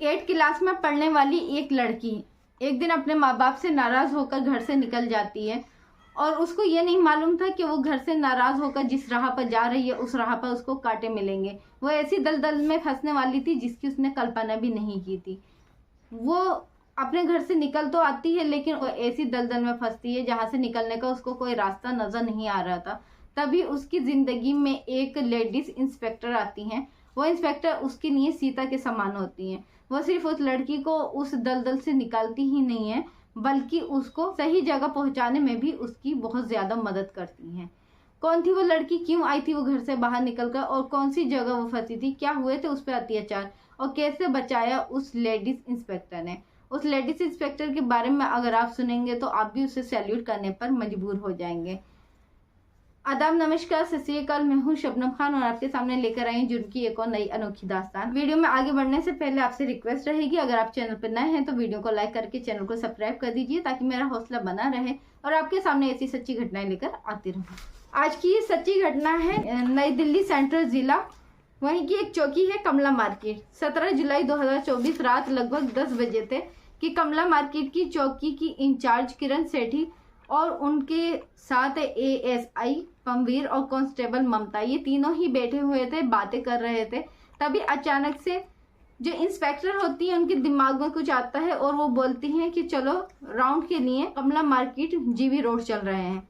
8th class में पढ़ने वाली एक लड़की एक दिन अपने माँ बाप से नाराज होकर घर से निकल जाती है और उसको ये नहीं मालूम था कि वो घर से नाराज होकर जिस राह पर जा रही है उस राह पर उसको कांटे मिलेंगे। वो ऐसी दलदल में फंसने वाली थी जिसकी उसने कल्पना भी नहीं की थी। वो अपने घर से निकल तो आती है लेकिन वो ऐसी दलदल में फंसती है जहाँ से निकलने का उसको कोई रास्ता नजर नहीं आ रहा था। तभी उसकी जिंदगी में एक लेडीज इंस्पेक्टर आती हैं। वो इंस्पेक्टर उसके लिए सीता के समान होती हैं। वो सिर्फ उस लड़की को उस दलदल से निकालती ही नहीं है बल्कि उसको सही जगह पहुंचाने में भी उसकी बहुत ज्यादा मदद करती हैं। कौन थी वो लड़की, क्यों आई थी वो घर से बाहर निकलकर और कौन सी जगह वो फंसी थी, क्या हुए थे उस पर अत्याचार और कैसे बचाया उस लेडीज इंस्पेक्टर ने। उस लेडीज इंस्पेक्टर के बारे में अगर आप सुनेंगे तो आप भी उसे सैल्यूट करने पर मजबूर हो जाएंगे। आदाब, नमस्कार, सत श्री अकाल। मैं हूँ शबनम खान और आपके सामने लेकर आई हूँ जुर्म की एक और नई अनोखी दास्तान। वीडियो में आगे बढ़ने से पहले आपसे रिक्वेस्ट रहेगी, अगर आप चैनल पर नए हैं तो वीडियो को लाइक करके चैनल को सब्सक्राइब कर दीजिए ताकि मेरा हौसला बना रहे और आपके सामने ऐसी सच्ची घटनाएं लेकर आती रहूँ। आज की ये सच्ची घटना है नई दिल्ली सेंट्रल जिला, वहीं की एक चौकी है कमला मार्केट। 17 जुलाई 2024 रात लगभग 10 बजे थे कि कमला मार्केट की चौकी की इंचार्ज किरण सेठी और उनके साथ एएसआई परमवीर और कांस्टेबल ममता, ये तीनों ही बैठे हुए थे, बातें कर रहे थे। तभी अचानक से जो इंस्पेक्टर होती है उनके दिमाग में कुछ आता है और वो बोलती हैं कि चलो राउंड के लिए कमला मार्केट जीवी रोड चल रहे हैं।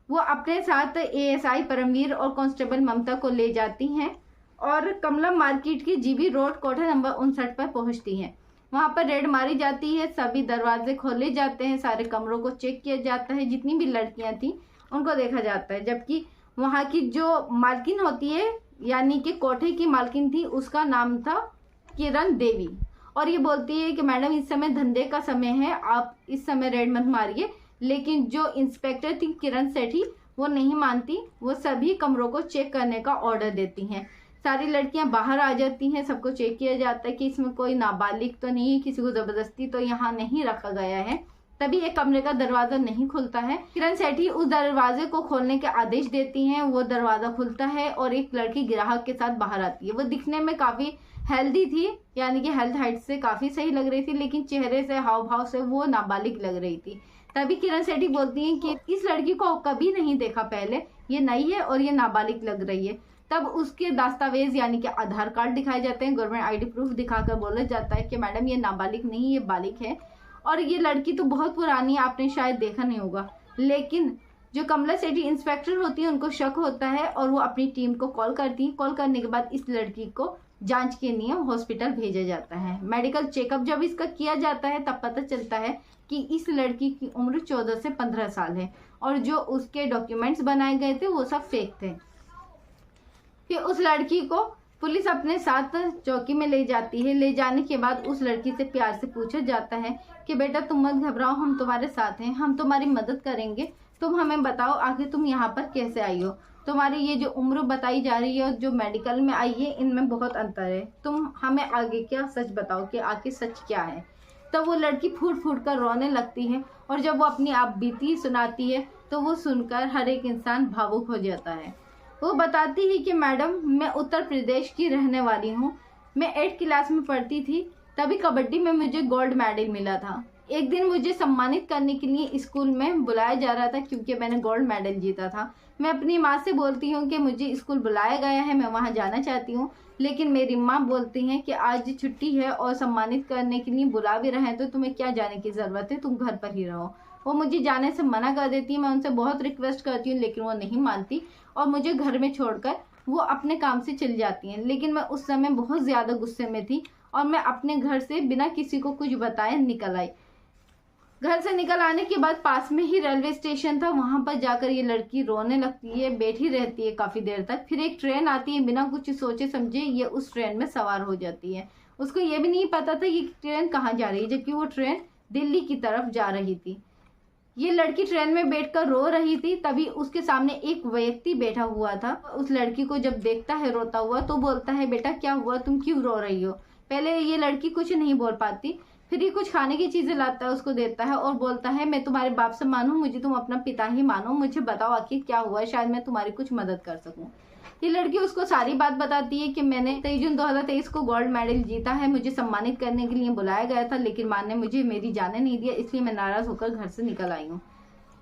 वो अपने साथ एएसआई परमवीर और कांस्टेबल ममता को ले जाती हैं और कमला मार्केट की जीवी रोड कोठा नंबर 59 पर पहुंचती हैं। वहां पर रेड मारी जाती है, सभी दरवाजे खोले जाते हैं, सारे कमरों को चेक किया जाता है, जितनी भी लड़कियां थी उनको देखा जाता है। जबकि वहां की जो मालकिन होती है यानी कि कोठे की मालकिन थी, उसका नाम था किरण देवी और ये बोलती है कि मैडम इस समय धंधे का समय है, आप इस समय रेड मत मारिए। लेकिन जो इंस्पेक्टर थी किरण सेठी वो नहीं मानती, वो सभी कमरों को चेक करने का ऑर्डर देती हैं। सारी लड़कियां बाहर आ जाती हैं, सबको चेक किया जाता है कि इसमें कोई नाबालिग तो नहीं है, किसी को जबरदस्ती तो यहाँ नहीं रखा गया है। तभी एक कमरे का दरवाजा नहीं खुलता है। किरण सेठी उस दरवाजे को खोलने के आदेश देती हैं, वो दरवाजा खुलता है और एक लड़की ग्राहक के साथ बाहर आती है। वो दिखने में काफी हेल्दी थी, यानी कि हेल्थ हाइट से काफी सही लग रही थी, लेकिन चेहरे से हाव भाव से वो नाबालिग लग रही थी। तभी किरण सेठी बोलती हैं कि इस लड़की को कभी नहीं देखा पहले, ये नई है और ये नाबालिग लग रही है। तब उसके दस्तावेज यानी कि आधार कार्ड दिखाए जाते हैं, गवर्नमेंट आईडी प्रूफ दिखाकर बोला जाता है कि मैडम ये नाबालिग नहीं, ये बालिग है और ये लड़की तो बहुत पुरानी है, आपने शायद देखा नहीं होगा। लेकिन जो कमला सेठी इंस्पेक्टर होती है उनको शक होता है और वो अपनी टीम को कॉल करती है। कॉल करने के बाद इस लड़की को जांच के लिए हॉस्पिटल भेजा जाता है। मेडिकल चेकअप जब इसका किया जाता है तब पता चलता है कि इस लड़की की उम्र 14 से 15 साल है और जो उसके डॉक्यूमेंट्स बनाए गए थे वो सब फेक थे। फिर उस लड़की को पुलिस अपने साथ चौकी में ले जाती है। ले जाने के बाद उस लड़की से प्यार से पूछा जाता है कि बेटा तुम मत घबराओ, हम तुम्हारे साथ हैं, हम तुम्हारी मदद करेंगे। तुम हमें बताओ आखिर तुम यहाँ पर कैसे आई हो, तुम्हारी ये जो उम्र बताई जा रही है और जो मेडिकल में आई है इनमें बहुत अंतर है, तुम हमें आगे क्या सच बताओ कि आखिर सच क्या है। तब वो लड़की फूट फूट कर रोने लगती है और जब वो अपनी आप बीती सुनाती है तो वो सुनकर हर एक इंसान भावुक हो जाता है। वो बताती है कि मैडम मैं उत्तर प्रदेश की रहने वाली हूँ, मैं 8th क्लास में पढ़ती थी, तभी कबड्डी में मुझे गोल्ड मेडल मिला था। एक दिन मुझे सम्मानित करने के लिए स्कूल में बुलाया जा रहा था क्योंकि मैंने गोल्ड मेडल जीता था। मैं अपनी माँ से बोलती हूँ कि मुझे स्कूल बुलाया गया है, मैं वहाँ जाना चाहती हूँ, लेकिन मेरी माँ बोलती हैं कि आज छुट्टी है और सम्मानित करने के लिए बुला भी रहे हैं तो तुम्हें क्या जाने की ज़रूरत है, तुम घर पर ही रहो। वो मुझे जाने से मना कर देती है। मैं उनसे बहुत रिक्वेस्ट करती हूँ लेकिन वो नहीं मानती और मुझे घर में छोड़कर वो अपने काम से चली जाती हैं। लेकिन मैं उस समय बहुत ज़्यादा गुस्से में थी और मैं अपने घर से बिना किसी को कुछ बताए निकल आई। घर से निकल आने के बाद पास में ही रेलवे स्टेशन था, वहां पर जाकर ये लड़की रोने लगती है, बैठी रहती है काफ़ी देर तक। फिर एक ट्रेन आती है, बिना कुछ सोचे समझे ये उस ट्रेन में सवार हो जाती है। उसको ये भी नहीं पता था कि ट्रेन कहाँ जा रही है, जबकि वो ट्रेन दिल्ली की तरफ जा रही थी। ये लड़की ट्रेन में बैठकर रो रही थी, तभी उसके सामने एक व्यक्ति बैठा हुआ था। उस लड़की को जब देखता है रोता हुआ तो बोलता है बेटा क्या हुआ, तुम क्यों रो रही हो। पहले ये लड़की कुछ नहीं बोल पाती, फिर ये कुछ खाने की चीजें लाता है, उसको देता है और बोलता है मैं तुम्हारे बाप से मानूं, मुझे तुम अपना पिता ही मानो, मुझे बताओ आखिर क्या हुआ, शायद मैं तुम्हारी कुछ मदद कर सकूं। ये लड़की उसको सारी बात बताती है कि मैंने 23 जून 2023 को गोल्ड मेडल जीता है, मुझे सम्मानित करने के लिए बुलाया गया था, लेकिन माँ ने मुझे मेरी जाने नहीं दिया, इसलिए मैं नाराज होकर घर से निकल आई हूँ।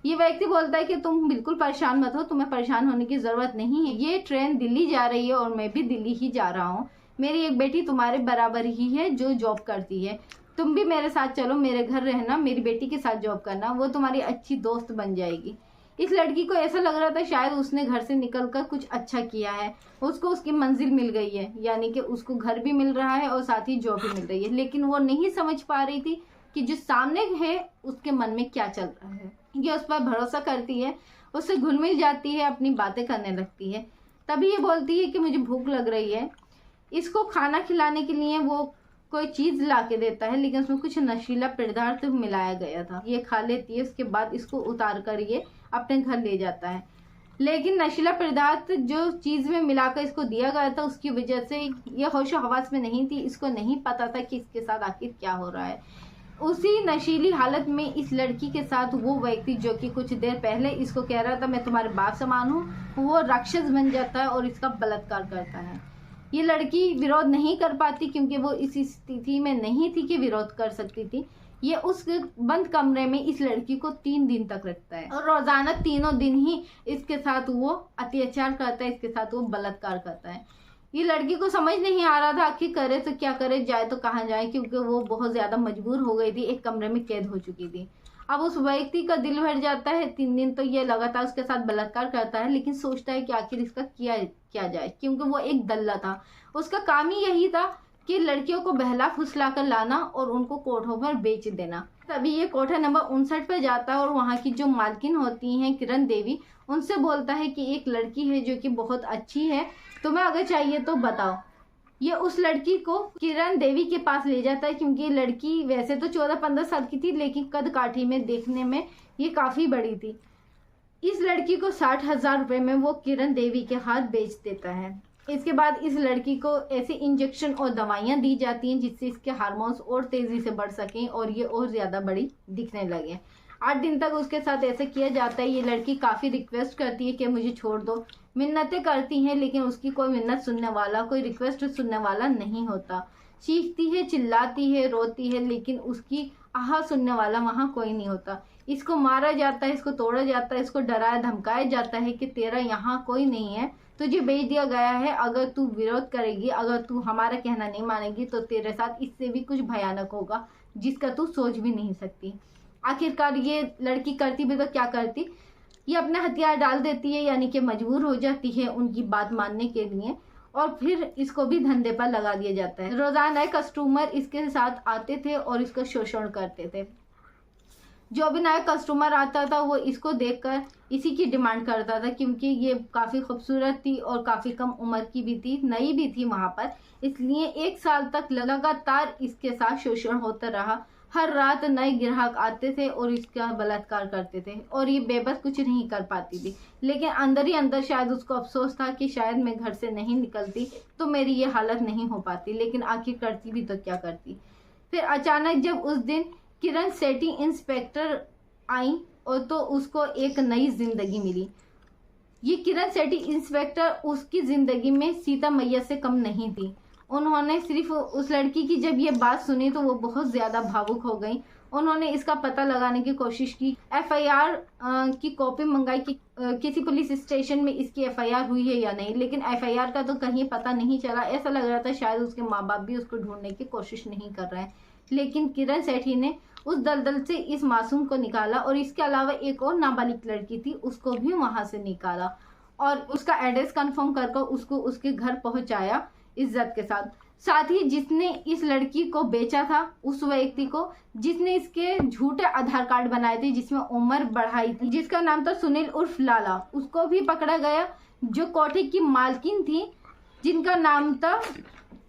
ये व्यक्ति बोलता है कि तुम बिल्कुल परेशान मत हो, तुम्हें परेशान होने की जरूरत नहीं है, ये ट्रेन दिल्ली जा रही है और मैं भी दिल्ली ही जा रहा हूँ। मेरी एक बेटी तुम्हारे बराबर ही है जो जॉब करती है, तुम भी मेरे साथ चलो, मेरे घर रहना, मेरी बेटी के साथ जॉब करना, वो तुम्हारी अच्छी दोस्त बन जाएगी। इस लड़की को ऐसा लग रहा था शायद उसने घर से निकलकर कुछ अच्छा किया है, उसको उसकी मंजिल मिल गई है, यानी कि उसको घर भी मिल रहा है और साथ ही जॉब भी मिल रही है, लेकिन वो नहीं समझ पा रही थी कि जो सामने है उसके मन में क्या चल रहा है। ये उस पर भरोसा करती है, उससे घुल मिल जाती है, अपनी बातें करने लगती है। तभी ये बोलती है कि मुझे भूख लग रही है। इसको खाना खिलाने के लिए वो कोई चीज ला के देता है, लेकिन उसमें कुछ नशीला पदार्थ मिलाया गया था। ये खा लेती है, उसके बाद इसको उतार कर ये अपने घर ले जाता है, लेकिन नशीला पदार्थ जो चीज में मिलाकर इसको दिया गया था उसकी वजह से ये होशो हवास में नहीं थी, इसको नहीं पता था कि इसके साथ आखिर क्या हो रहा है। उसी नशीली हालत में इस लड़की के साथ वो व्यक्ति जो कि कुछ देर पहले इसको कह रहा था मैं तुम्हारे बाप समान हूँ, वो राक्षस बन जाता है और इसका बलात्कार करता है। ये लड़की विरोध नहीं कर पाती क्योंकि वो इस स्थिति में नहीं थी कि विरोध कर सकती थी। ये उस बंद कमरे में इस लड़की को 3 दिन तक रखता है और रोजाना तीनों दिन ही इसके साथ वो अत्याचार करता है, इसके साथ वो बलात्कार करता है। ये लड़की को समझ नहीं आ रहा था आखिर करे तो क्या करे, जाए तो कहाँ जाए, क्योंकि वो बहुत ज्यादा मजबूर हो गई थी, एक कमरे में कैद हो चुकी थी। अब उस व्यक्ति का दिल भर जाता है, 3 दिन तो ये लगातार उसके साथ बलात्कार करता है, लेकिन सोचता है कि आखिर इसका किया जाए, क्योंकि वो एक दल्ला था। उसका काम ही यही था कि लड़कियों को बहला फुसला कर लाना और उनको कोठों पर बेच देना। तभी ये कोठा नंबर 59 पर जाता है और वहाँ की जो मालकिन होती हैं किरण देवी, उनसे बोलता है कि एक लड़की है जो कि बहुत अच्छी है, तुम्हें अगर चाहिए तो बताओ। ये उस लड़की को किरण देवी के पास ले जाता है, क्योंकि ये लड़की वैसे तो 14-15 साल की थी, लेकिन कद काठी में देखने में ये काफी बड़ी थी। इस लड़की को 60,000 रुपए में वो किरण देवी के हाथ बेच देता है। इसके बाद इस लड़की को ऐसे इंजेक्शन और दवाइयां दी जाती हैं जिससे इसके हार्मोन्स और तेजी से बढ़ सकें और ये और ज्यादा बड़ी दिखने लगे। 8 दिन तक उसके साथ ऐसे किया जाता है। ये लड़की काफी रिक्वेस्ट करती है कि मुझे छोड़ दो, मिन्नतें करती हैं, लेकिन उसकी कोई मिन्नत सुनने वाला, कोई रिक्वेस्ट सुनने वाला नहीं होता। चीखती है, चिल्लाती है, रोती है, लेकिन उसकी आह सुनने वाला वहाँ कोई नहीं होता। इसको मारा जाता है, इसको तोड़ा जाता है, इसको डराया धमकाया जाता है कि तेरा यहाँ कोई नहीं है, तुझे बेच दिया गया है, अगर तू विरोध करेगी, अगर तू हमारा कहना नहीं मानेगी तो तेरे साथ इससे भी कुछ भयानक होगा जिसका तू सोच भी नहीं सकती। आखिरकार ये लड़की करती भी तो क्या करती, ये अपना हथियार डाल देती है, यानी कि मजबूर हो जाती है उनकी बात मानने के लिए, और फिर इसको भी धंधे पर लगा दिया जाता है। रोजाना कस्टमर इसके साथ आते थे और इसका शोषण करते थे। जो भी नया कस्टमर आता था वो इसको देखकर इसी की डिमांड करता था, क्योंकि ये काफ़ी खूबसूरत थी और काफ़ी कम उम्र की भी थी, नई भी थी वहाँ पर, इसलिए 1 साल तक लगातार इसके साथ शोषण होता रहा। हर रात नए ग्राहक आते थे और इसका बलात्कार करते थे और ये बेबस कुछ नहीं कर पाती थी, लेकिन अंदर ही अंदर शायद उसको अफसोस था कि शायद मैं घर से नहीं निकलती तो मेरी ये हालत नहीं हो पाती, लेकिन आखिर करती भी तो क्या करती। फिर अचानक जब उस दिन किरण सेठी इंस्पेक्टर आई और तो उसको एक नई जिंदगी मिली। ये किरण सेठी इंस्पेक्टर उसकी जिंदगी में सीता मैया से कम नहीं थी। उन्होंने सिर्फ उस लड़की की जब ये बात सुनी तो वो बहुत ज्यादा भावुक हो गई। उन्होंने इसका पता लगाने की कोशिश की, एफआईआर की कॉपी मंगाई कि किसी पुलिस स्टेशन में इसकी एफआईआर हुई है या नहीं, लेकिन एफआईआर का तो कहीं पता नहीं चला। ऐसा लग रहा था शायद उसके माँ बाप भी उसको ढूंढने की कोशिश नहीं कर रहे हैं, लेकिन किरण सेठी ने उस दलदल से इस मासूम को निकाला और इसके अलावा एक और नाबालिग लड़की थी उसको भी वहां से निकाला और उसका एड्रेस कंफर्म कर उसको उसके घर पहुंचाया इज्जत के साथ। साथ ही जिसने इस लड़की को बेचा था, उस व्यक्ति को जिसने इसके झूठे आधार कार्ड बनाए थे जिसमें उम्र बढ़ाई थी, जिसका नाम था सुनील उर्फ लाला, उसको भी पकड़ा गया। जो कोठे की मालकिन थी जिनका नाम था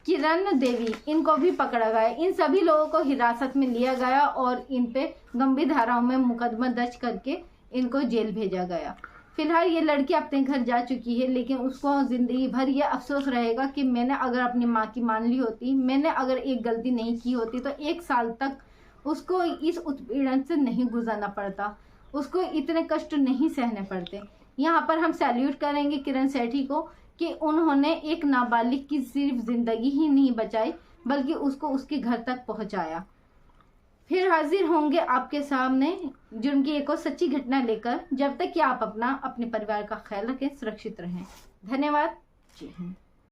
किरण देवी, इनको भी पकड़ा गया। इन सभी लोगों को हिरासत में लिया गया और इन पे गंभीर धाराओं में मुकदमा दर्ज करके इनको जेल भेजा गया। फिलहाल ये लड़की अपने घर जा चुकी है, लेकिन उसको जिंदगी भर ये अफसोस रहेगा कि मैंने अगर अपनी माँ की मान ली होती, मैंने अगर एक गलती नहीं की होती तो 1 साल तक उसको इस उत्पीड़न से नहीं गुजरना पड़ता, उसको इतने कष्ट नहीं सहने पड़ते। यहाँ पर हम सैल्यूट करेंगे किरण सेठी को कि उन्होंने एक नाबालिग की सिर्फ जिंदगी ही नहीं बचाई बल्कि उसको उसके घर तक पहुंचाया। फिर हाजिर होंगे आपके सामने जुर्म की एक और सच्ची घटना लेकर। जब तक कि आप अपने परिवार का ख्याल रखें, सुरक्षित रहें। धन्यवाद। जी।